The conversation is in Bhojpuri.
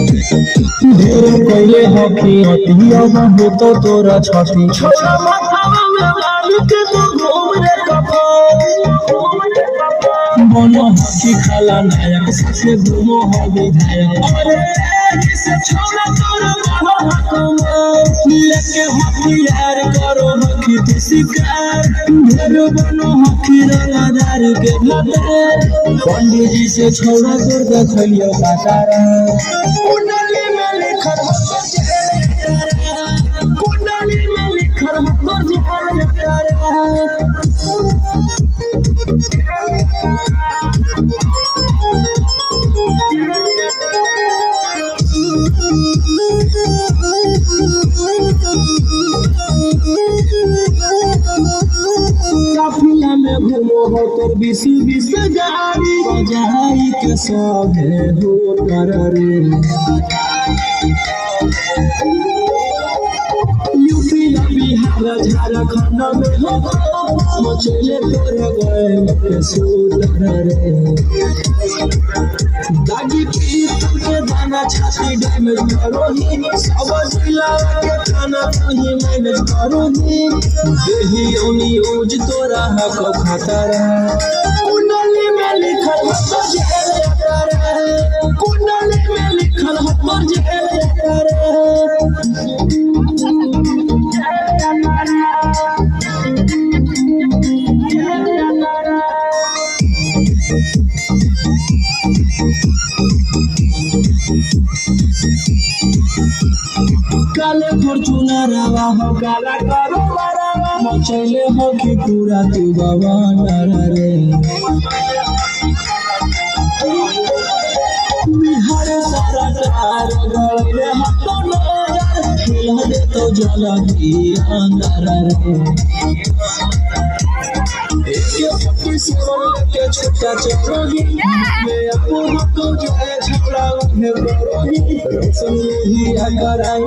ढेर कैले हकी अतिया बहुत तोरा छठी छोरा माथावा में मालिक तो घूम रे कपो बनो हकी खाला नायक से घूमो हो विधायक अरे जिसे छोरा तोरा बनो हकुमा लेके हथियार करो हकी तो शिकार ढेर बनो हकी रंगदार के भतर पंडित जी से छोरा तोर देखलियो सातारा कुंडली में लिखल हो कुंडली में लिखल हो जीवन तारा काफिला में घूमो हो तोर बीस गाड़ी बजाई के सभे हो रे यूपी बिहार झारखंड में हो मचले तोरे गए के सूतर रे दागी की तुमके दाना छाती डैमेज करो ही सब जिला के खाना कहीं मैनेज करो ही देही ओनी यूज तोरा हक खतरा कुंडली में लिखल हो जेल करे कुंडली में लिखल हो जेल करे काले फॉर्च्यूनर आवा हो काला करो मारावा मचले हो कि पूरा तू बवानर रे बिहार सारा तार गले हतो नजर हिला दे तो जला की अंदर रे के छोटा चोरी मैं अपन को जाए छपड़ा में बरोही सुन ही अगर आई